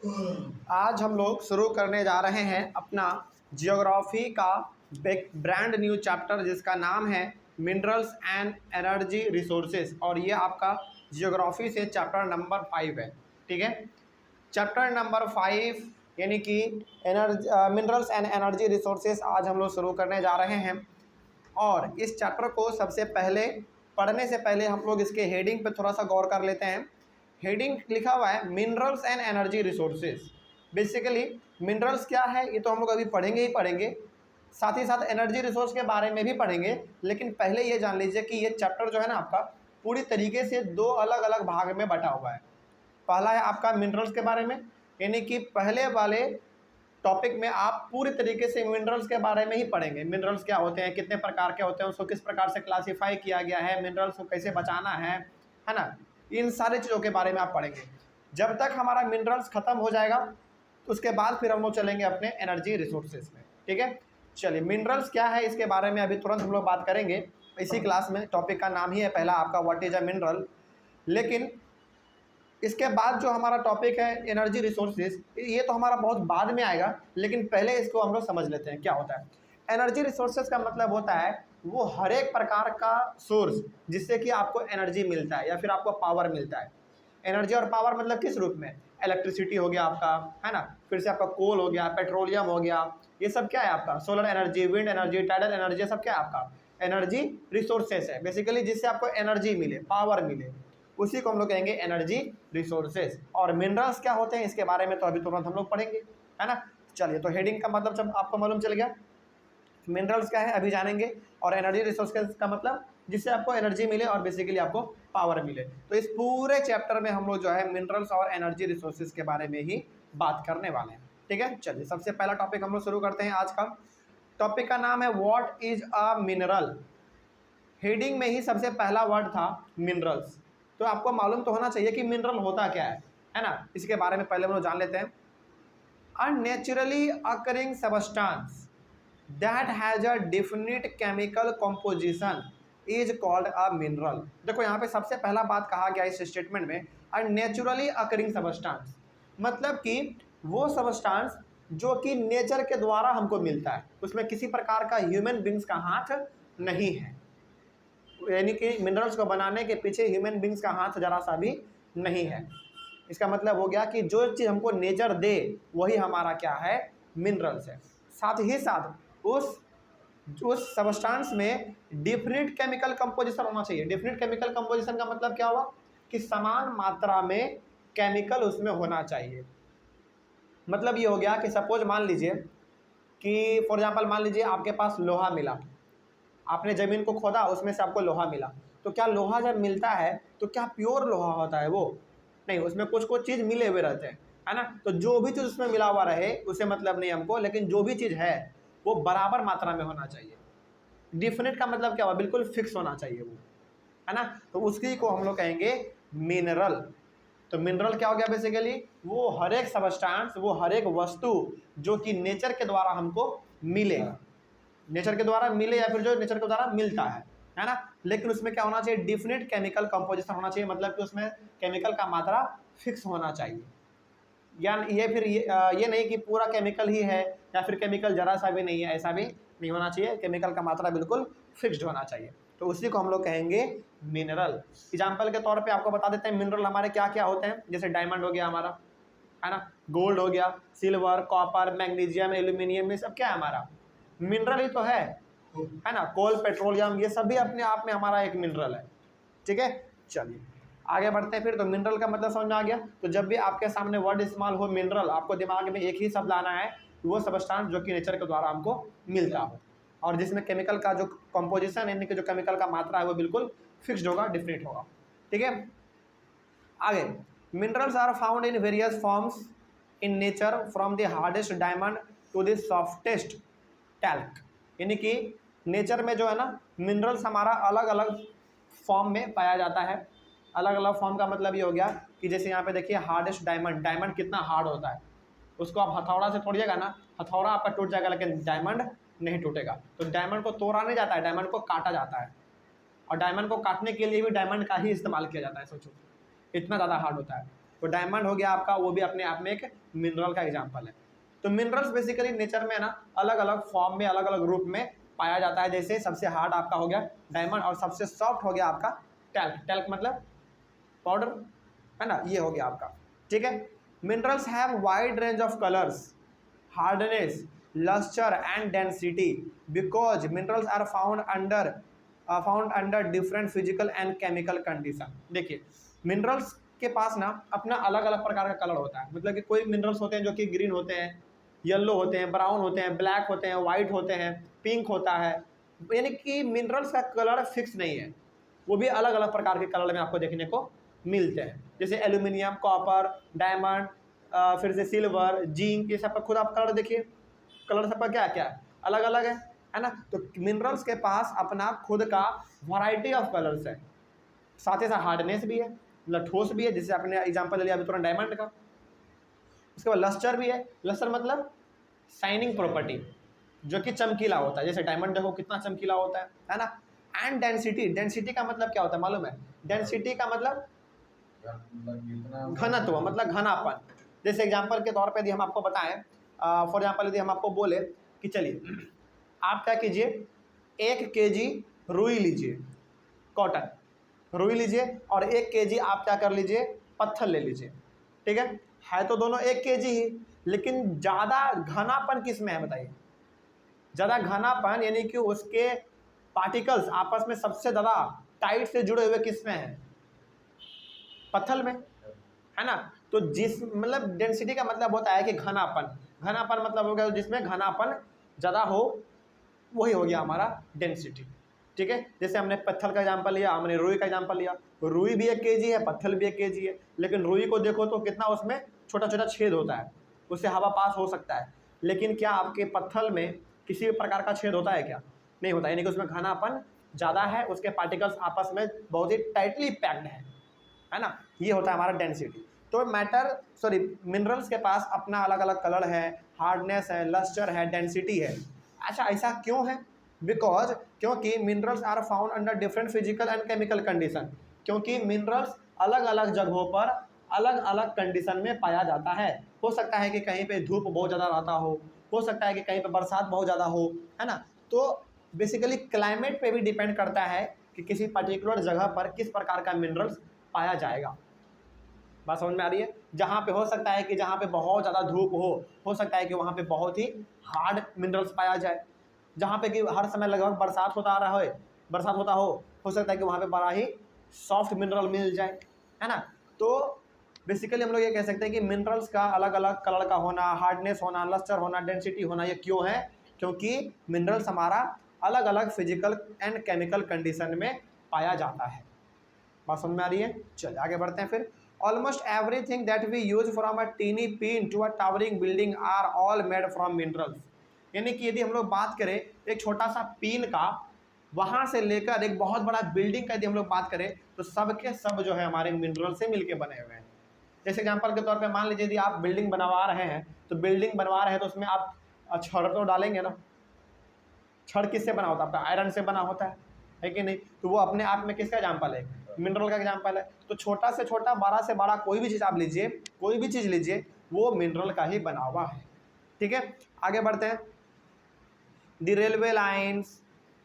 आज हम लोग शुरू करने जा रहे हैं अपना जियोग्राफी का ब्रांड न्यू चैप्टर जिसका नाम है मिनरल्स एंड एनर्जी रिसोर्सेज। और ये आपका जियोग्राफी से चैप्टर नंबर 5 है। ठीक है, चैप्टर नंबर 5 यानी कि मिनरल्स एंड एनर्जी रिसोर्सेज आज हम लोग शुरू करने जा रहे हैं। और इस चैप्टर को सबसे पहले पढ़ने से पहले हम लोग इसके हेडिंग पे थोड़ा सा गौर कर लेते हैं। हेडिंग लिखा हुआ है minerals and energy resources. Basically minerals क्या है ये तो हम लोग अभी पढ़ेंगे ही पढ़ेंगे, साथ ही साथ एनर्जी रिसोर्स के बारे में भी पढ़ेंगे। लेकिन पहले ये जान लीजिए कि ये चैप्टर जो है ना आपका पूरी तरीके से दो अलग अलग भाग में बटा हुआ है। पहला है आपका मिनरल्स के बारे में, यानी कि पहले वाले टॉपिक में आप पूरी तरीके से मिनरल्स के बारे में ही पढ़ेंगे। मिनरल्स क्या होते हैं, कितने प्रकार के होते हैं, उसको किस प्रकार से क्लासीफाई किया गया है, मिनरल्स को कैसे बचाना है ना, इन सारी चीज़ों के बारे में आप पढ़ेंगे। जब तक हमारा मिनरल्स खत्म हो जाएगा तो उसके बाद फिर हम लोग चलेंगे अपने एनर्जी रिसोर्सेज में। ठीक है, चलिए मिनरल्स क्या है इसके बारे में अभी तुरंत हम लोग बात करेंगे इसी क्लास में। टॉपिक का नाम ही है पहला आपका व्हाट इज अ मिनरल। लेकिन इसके बाद जो हमारा टॉपिक है एनर्जी रिसोर्सेज, ये तो हमारा बहुत बाद में आएगा, लेकिन पहले इसको हम लोग समझ लेते हैं क्या होता है। एनर्जी रिसोर्सेज का मतलब होता है वो हर एक प्रकार का सोर्स जिससे कि आपको एनर्जी मिलता है या फिर आपको पावर मिलता है। एनर्जी और पावर मतलब किस रूप में, इलेक्ट्रिसिटी हो गया आपका, है ना, फिर से आपका कोल हो गया, पेट्रोलियम हो गया, ये सब क्या है आपका, solar energy, wind energy, tidal energy, सब क्या है आपका एनर्जी रिसोर्सेज है। बेसिकली जिससे आपको एनर्जी मिले, पावर मिले, उसी को हम लोग कहेंगे एनर्जी रिसोर्सेज। और मिनरल्स क्या होते हैं इसके बारे में तो अभी तुरंत हम लोग पढ़ेंगे, है ना। चलिए, तो हेडिंग का मतलब जब आपको मालूम चल गया, मिनरल्स क्या है अभी जानेंगे, और एनर्जी रिसोर्सेज का मतलब जिससे आपको एनर्जी मिले और बेसिकली आपको पावर मिले। तो इस पूरे चैप्टर में हम लोग जो है मिनरल्स और एनर्जी रिसोर्सेज के बारे में ही बात करने वाले हैं। ठीक है, चलिए सबसे पहला टॉपिक हम लोग शुरू करते हैं। आज का टॉपिक का नाम है what is a mineral. Heading में ही सबसे पहला वर्ड था मिनरल्स, तो आपको मालूम तो होना चाहिए कि मिनरल होता क्या है ना। इसके बारे में पहले हम लोग जान लेते हैं। A naturally occurring substance that has a definite chemical composition is called a mineral। देखो यहाँ पे सबसे पहला बात कहा गया इस स्टेटमेंट में a naturally occurring substance, मतलब कि वो सबस्टांस जो कि नेचर के द्वारा हमको मिलता है, उसमें किसी प्रकार का ह्यूमन बींग्स का हाथ नहीं है। यानी कि मिनरल्स को बनाने के पीछे ह्यूमन बींग्स का हाथ जरा सा भी नहीं है। इसका मतलब हो गया कि जो चीज़ हमको नेचर दे वही हमारा क्या है, मिनरल्स है। साथ ही साथ उस सबस्टांस में डिफिनिट केमिकल कंपोजिशन होना चाहिए। डिफिनिट केमिकल कंपोजिशन का मतलब क्या हुआ कि समान मात्रा में केमिकल उसमें होना चाहिए। मतलब ये हो गया कि सपोज मान लीजिए कि फॉर एग्जांपल मान लीजिए आपके पास लोहा मिला, आपने ज़मीन को खोदा, उसमें से आपको लोहा मिला, तो क्या लोहा जब मिलता है तो क्या प्योर लोहा होता है? वो नहीं, उसमें कुछ कुछ चीज़ मिले हुए रहते हैं, है ना। तो जो भी चीज़ उसमें मिला हुआ रहे उसे मतलब नहीं हमको, लेकिन जो भी चीज़ है वो बराबर मात्रा में होना चाहिए। डिफिनिट का मतलब क्या हुआ, बिल्कुल फिक्स होना चाहिए वो, है ना। तो उसकी को हम लोग कहेंगे मिनरल। तो मिनरल क्या हो गया, बेसिकली वो हर एक सबस्टांस, वो हर एक वस्तु जो कि नेचर के द्वारा हमको मिले, नेचर के द्वारा मिले या फिर जो नेचर के द्वारा मिलता है ना। लेकिन उसमें क्या होना चाहिए, डिफिनिट केमिकल कंपोजिशन होना चाहिए, मतलब कि उसमें केमिकल का मात्रा फिक्स होना चाहिए। या ये फिर ये नहीं कि पूरा केमिकल ही है या फिर केमिकल जरा सा भी नहीं है, ऐसा भी नहीं होना चाहिए। केमिकल का मात्रा बिल्कुल फिक्स्ड होना चाहिए। तो उसी को हम लोग कहेंगे मिनरल। एग्जाम्पल के तौर पे आपको बता देते हैं मिनरल हमारे क्या क्या होते हैं। जैसे डायमंड हो गया हमारा, है ना, गोल्ड हो गया, सिल्वर, कॉपर, मैग्नीशियम, एल्यूमिनियम, ये सब क्या है हमारा मिनरल ही तो है ना। कोल, पेट्रोलियम, ये सभी अपने आप में हमारा एक मिनरल है। ठीक है, चलिए आगे बढ़ते हैं फिर। तो मिनरल का मतलब समझ में आ गया। तो जब भी आपके सामने वर्ड इस्तेमाल हो मिनरल, आपको दिमाग में एक ही शब्द लाना है, वो सबस्टांस जो कि नेचर के द्वारा हमको मिलता हो और जिसमें केमिकल का जो कंपोजिशन यानी कि जो केमिकल का मात्रा है वो बिल्कुल फिक्स्ड होगा, डिफिनिट होगा। ठीक है, आगे minerals are found in various forms in nature from the hardest diamond to the softest talc. यानी कि नेचर में जो है ना मिनरल्स हमारा अलग अलग फॉर्म में पाया जाता है। अलग अलग फॉर्म का मतलब ये हो गया कि जैसे यहाँ पे देखिए हार्डेस्ट डायमंड, डायमंड कितना हार्ड होता है, उसको आप हथौड़ा से तोड़िएगा ना, हथौड़ा आपका टूट जाएगा लेकिन डायमंड नहीं टूटेगा। तो डायमंड को तोड़ा नहीं जाता है, डायमंड को काटा जाता है। और डायमंड को काटने के लिए भी डायमंड का ही इस्तेमाल किया जाता है। सोचो इतना ज़्यादा हार्ड होता है। तो डायमंड हो गया आपका, वो भी अपने आप में एक मिनरल का एग्जाम्पल है। तो मिनरल्स बेसिकली नेचर में ना अलग अलग फॉर्म में, अलग अलग रूप में पाया जाता है। जैसे सबसे हार्ड आपका हो गया डायमंड और सबसे सॉफ्ट हो गया आपका टैल्क। टैल्क मतलब पाउडर, है ना, ये हो गया आपका। ठीक है। Minerals have wide range of colours, hardness, lustre and density because minerals are found under different physical and chemical condition. देखिए मिनरल्स के पास ना अपना अलग अलग प्रकार का कलर होता है। मतलब कि कोई मिनरल्स होते हैं जो कि ग्रीन होते हैं, येलो होते हैं, ब्राउन होते हैं, ब्लैक होते हैं, वाइट होते हैं, पिंक होता है। यानी कि मिनरल्स का कलर फिक्स नहीं है, वो भी अलग अलग प्रकार के कलर में आपको देखने को मिलते हैं। जैसे एल्यूमिनियम, कॉपर, डायमंड, फिर से सिल्वर, जिंक, ये सब का खुद आप कलर देखिए, कलर सबका क्या क्या अलग अलग है ना। तो मिनरल्स के पास अपना खुद का वैरायटी ऑफ कलर्स है, साथ ही साथ हार्डनेस भी है, मतलब ठोस भी है, जैसे आपने एग्जांपल ले लिया अभी तुरंत डायमंड का। उसके बाद लस्टर भी है, लस्टर मतलब शाइनिंग प्रॉपर्टी, जो कि चमकीला होता है। जैसे डायमंड देखो कितना चमकीला होता है ना। एंड डेंसिटी, डेंसिटी का मतलब क्या होता है मालूम है? डेंसिटी का मतलब घनत्व, मतलब घनापन। जैसे एग्जांपल के तौर पे यदि हम आपको बताएं, फॉर एग्जांपल यदि हम आपको बोले कि चलिए आप क्या कीजिए, 1 kg रुई लीजिए, कॉटन रुई लीजिए, और 1 kg आप क्या कर लीजिए, पत्थर ले लीजिए। ठीक है तो दोनों 1 kg ही, लेकिन ज़्यादा घनापन किस में है बताइए? ज़्यादा घनापन यानी कि उसके पार्टिकल्स आपस में सबसे ज़्यादा टाइट से जुड़े हुए किस में है? पत्थर में, है ना। तो जिस मतलब डेंसिटी का मतलब होता है कि घनापन, घनापन मतलब हो गया जिसमें घनापन ज़्यादा हो, वही हो गया हमारा डेंसिटी। ठीक है। जैसे हमने पत्थर का एग्जांपल लिया, हमने रुई का एग्जांपल लिया। रुई भी 1 kg है, पत्थर भी 1 kg है, लेकिन रुई को देखो तो कितना उसमें छोटा छोटा छेद होता है, उससे हवा पास हो सकता है। लेकिन क्या आपके पत्थर में किसी भी प्रकार का छेद होता है क्या? नहीं होता, यानी कि उसमें घनापन ज़्यादा है, उसके पार्टिकल्स आपस में बहुत ही टाइटली पैक्ड है ना। ये होता है हमारा डेंसिटी। तो मिनरल्स के पास अपना अलग अलग कलर है, हार्डनेस है, लस्टर है, डेंसिटी है। अच्छा ऐसा क्यों है? बिकॉज क्योंकि minerals are found under different physical and chemical condition. क्योंकि मिनरल्स अलग अलग जगहों पर अलग अलग कंडीशन में पाया जाता है। हो सकता है कि कहीं पे धूप बहुत ज़्यादा रहता हो सकता है कि कहीं पे बरसात बहुत ज़्यादा हो, है ना। तो बेसिकली क्लाइमेट पे भी डिपेंड करता है कि किसी पर्टिकुलर जगह पर किस प्रकार का मिनरल्स पाया जाएगा। बात समझ में आ रही है? जहाँ पे हो सकता है कि जहाँ पे बहुत ज़्यादा धूप हो सकता है कि वहाँ पे बहुत ही हार्ड मिनरल्स पाया जाए। जहाँ पे कि हर समय लगभग बरसात होता हो सकता है कि वहाँ पे बड़ा ही सॉफ्ट मिनरल मिल जाए, है ना। तो बेसिकली हम लोग ये कह सकते हैं कि मिनरल्स का अलग अलग कलर का होना, हार्डनेस होना, लस्टर होना, डेंसिटी होना, ये क्यों है? क्योंकि मिनरल्स हमारा अलग अलग फिजिकल एंड केमिकल कंडीशन में पाया जाता है। बात समझ में आ रही है? चलिए आगे बढ़ते हैं फिर। Almost everything that we use from a tiny pin to a towering building are all made from minerals. यानी कि यदि हम लोग बात करें एक छोटा सा पिन का, वहां से लेकर एक बहुत बड़ा बिल्डिंग का यदि हम लोग बात करें, तो सब के सब जो है हमारे मिनरल से मिलके बने हुए हैं। जैसे एग्जांपल के तौर पे मान लीजिए यदि आप बिल्डिंग बनवा रहे हैं, तो बिल्डिंग बनवा रहे हैं तो उसमें आप छड़ तो डालेंगे ना। छड़ किससे बना होता है? आपका आयरन से बना होता है कि नहीं? तो वो अपने आप में किसका एग्जाम्पल है? मिनरल का एग्जाम्पल है। तो छोटा से छोटा, बड़ा से बड़ा कोई भी चीज़ आप लीजिए, कोई भी चीज़ लीजिए, वो मिनरल का ही बना हुआ है। ठीक है, आगे बढ़ते हैं। The railway lines,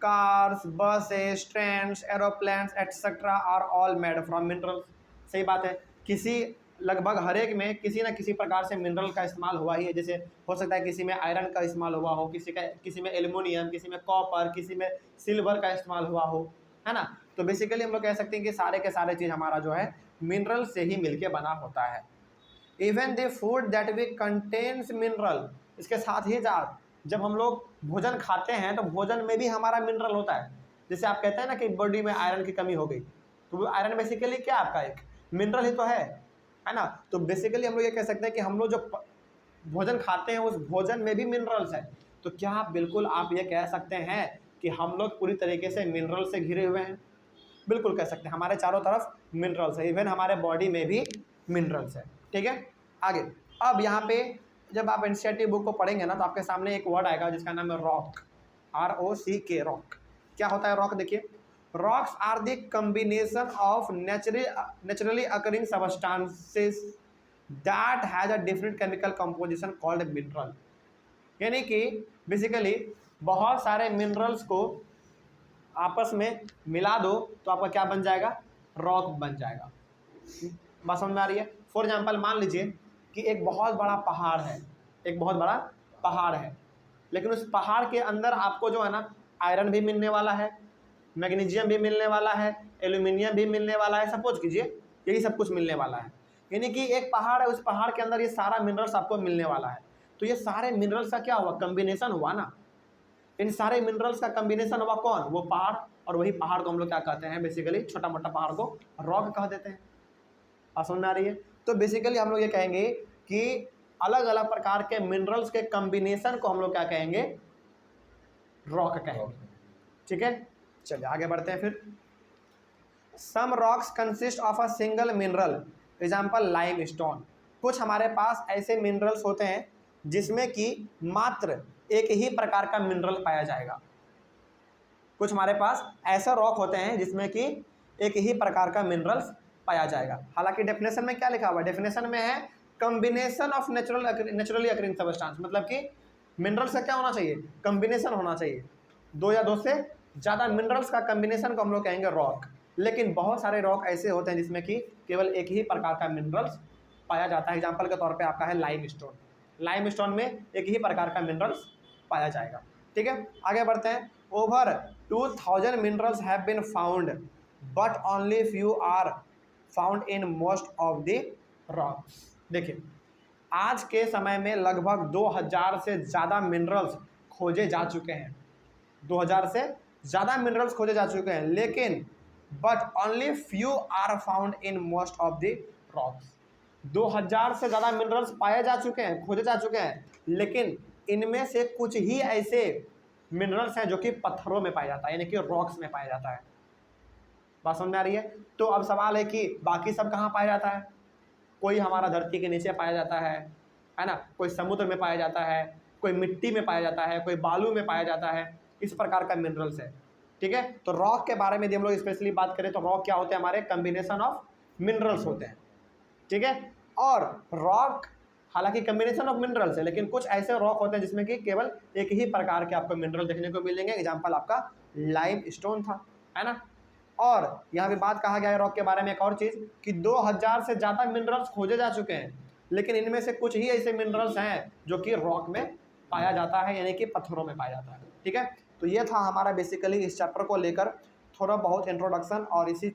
cars, buses, trains, aeroplanes etcetera are all made from minerals. सही बात है, किसी लगभग हर एक में किसी न किसी प्रकार से मिनरल का इस्तेमाल हुआ ही है। जैसे हो सकता है किसी में आयरन का इस्तेमाल हुआ हो, किसी में एल्युमिनियम, किसी में कॉपर, किसी में सिल्वर का इस्तेमाल हुआ हो, है ना। तो बेसिकली हम लोग कह सकते हैं कि सारे के सारे चीज़ हमारा जो है मिनरल से ही मिलके बना होता है। Even the food that we contains mineral, इसके साथ ही साथ जब हम लोग भोजन खाते हैं तो भोजन में भी हमारा मिनरल होता है। जैसे आप कहते हैं ना कि बॉडी में आयरन की कमी हो गई, तो वो आयरन बेसिकली क्या आपका एक मिनरल ही तो है ना। तो बेसिकली हम लोग ये कह सकते हैं कि हम लोग जो भोजन खाते हैं उस भोजन में भी मिनरल्स है। तो क्या बिल्कुल आप ये कह सकते हैं कि हम लोग पूरी तरीके से मिनरल से घिरे हुए हैं? बिल्कुल कह सकते हैं, हमारे चारों तरफ मिनरल्स है, इवन हमारे बॉडी में भी मिनरल्स है। ठीक है, आगे। अब यहाँ पे जब आप एनसीईआरटी बुक को पढ़ेंगे ना, तो आपके सामने एक वर्ड आएगा जिसका नाम है रॉक, ROCK, रॉक। क्या होता है रॉक? देखिए, rocks are the combination of naturally occurring substances that has a different chemical composition called mineral. यानी कि बेसिकली बहुत सारे मिनरल्स को आपस में मिला दो तो आपका क्या बन जाएगा, रॉक बन जाएगा। बात समझ में आ रही है। फॉर एग्जाम्पल मान लीजिए कि एक बहुत बड़ा पहाड़ है, एक बहुत बड़ा पहाड़ है, लेकिन उस पहाड़ के अंदर आपको जो है ना आयरन भी मिलने वाला है, मैग्नीशियम भी मिलने वाला है, एल्यूमिनियम भी मिलने वाला है, सपोज कीजिए यही सब कुछ मिलने वाला है। यानी कि एक पहाड़ है, उस पहाड़ के अंदर ये सारा मिनरल्स आपको मिलने वाला है। तो ये सारे मिनरल्स का क्या हुआ, कम्बिनेशन हुआ ना। इन सारे मिनरल्स का कम्बिनेशन हुआ कौन, वो पहाड़। और वही पहाड़ को हम लोग क्या कहते हैं, बेसिकली छोटा मोटा पहाड़ को रॉक कह देते हैं। आप समझ में आ रही है। तो बेसिकली हम लोग ये कहेंगे कि अलग अलग प्रकार के मिनरल्स के कम्बिनेशन को हम लोग क्या कहेंगे, रॉक कहेंगे। ठीक है, चलिए आगे बढ़ते हैं फिर। Some rocks consist of a single mineral, example limestone. कुछ हमारे पास ऐसे मिनरल्स होते हैं जिसमें कि मात्र एक ही प्रकार का मिनरल पाया जाएगा। कुछ हमारे पास ऐसे रॉक होते हैं जिसमें कि एक ही प्रकार का मिनरल्स पाया जाएगा। हालांकि डेफिनेशन में क्या लिखा हुआ है, डेफिनेशन में है combination of naturally occurring substance, मतलब कि मिनरल्स का क्या होना चाहिए, कॉम्बिनेशन होना चाहिए। दो या दो से ज़्यादा मिनरल्स का कॉम्बिनेशन को हम लोग कहेंगे रॉक। लेकिन बहुत सारे रॉक ऐसे होते हैं जिसमें कि केवल एक ही प्रकार का मिनरल्स पाया जाता है। एग्जाम्पल के तौर पे आपका है लाइम स्टोन। लाइम स्टोन में एक ही प्रकार का मिनरल्स पाया जाएगा। ठीक है, आगे बढ़ते हैं। Over 2000 minerals have been found but only few are found in most of the rocks. देखिए आज के समय में लगभग 2000 से ज़्यादा मिनरल्स खोजे जा चुके हैं। 2000 से ज़्यादा मिनरल्स खोजे जा चुके हैं, लेकिन but only few are found in most of the rocks. 2000 से ज़्यादा मिनरल्स पाए जा चुके हैं, खोजे जा चुके हैं, लेकिन इनमें से कुछ ही ऐसे मिनरल्स हैं जो कि पत्थरों में पाया जाता है, यानी कि रॉक्स में पाया जाता है। बात समझ में आ रही है। तो अब सवाल है कि बाकी सब कहाँ पाया जाता है। कोई हमारा धरती के नीचे पाया जाता है ना, कोई समुद्र में पाया जाता है, कोई मिट्टी में पाया जाता है, कोई बालू में पाया जाता है। इस प्रकार का मिनरल्स है। ठीक है, तो रॉक के बारे में यदि हम लोग स्पेशली बात करें तो रॉक क्या होते हैं, हमारे कम्बिनेशन ऑफ मिनरल्स होते हैं। ठीक है, और रॉक हालांकि कम्बिनेशन ऑफ मिनरल्स है, लेकिन कुछ ऐसे रॉक होते हैं जिसमें कि केवल एक ही प्रकार के आपको मिनरल देखने को मिलेंगे। एग्जाम्पल आपका लाइम स्टोन था, है ना। और यहाँ पे बात कहा गया है रॉक के बारे में एक और चीज़ कि 2000 से ज़्यादा मिनरल्स खोजे जा चुके हैं, लेकिन इनमें से कुछ ही ऐसे मिनरल्स हैं जो कि रॉक में पाया जाता है, यानी कि पत्थरों में पाया जाता है। ठीक है, तो ये था हमारा बेसिकली इस चैप्टर को लेकर थोड़ा बहुत इंट्रोडक्शन। और इसी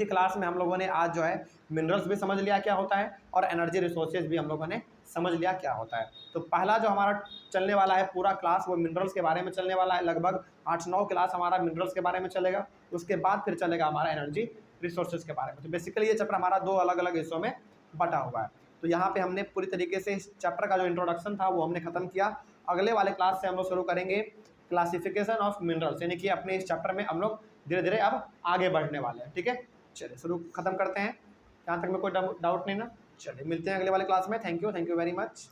क्लास में हम लोगों ने आज जो है मिनरल्स भी समझ लिया क्या होता है, और एनर्जी रिसोर्सेज भी हम लोगों ने समझ लिया क्या होता है। तो पहला जो हमारा चलने वाला है पूरा क्लास वो मिनरल्स के बारे में चलने वाला है। लगभग 8-9 क्लास हमारा मिनरल्स के बारे में चलेगा। उसके बाद फिर चलेगा हमारा एनर्जी रिसोर्सेज के बारे में। तो बेसिकली ये चैप्टर हमारा 2 अलग अलग हिस्सों में बटा हुआ है। तो यहाँ पे हमने पूरी तरीके से इस चैप्टर का जो इंट्रोडक्शन था वो हमने खत्म किया। अगले वाले क्लास से हम लोग शुरू करेंगे क्लासिफिकेशन ऑफ मिनरल्स, यानी कि अपने इस चैप्टर में हम लोग धीरे धीरे अब आगे बढ़ने वाले हैं। ठीक है, चलिए शुरू खत्म करते हैं। यहाँ तक में कोई डाउट नहीं ना। चलिए मिलते हैं अगले वाले क्लास में। Thank you very much.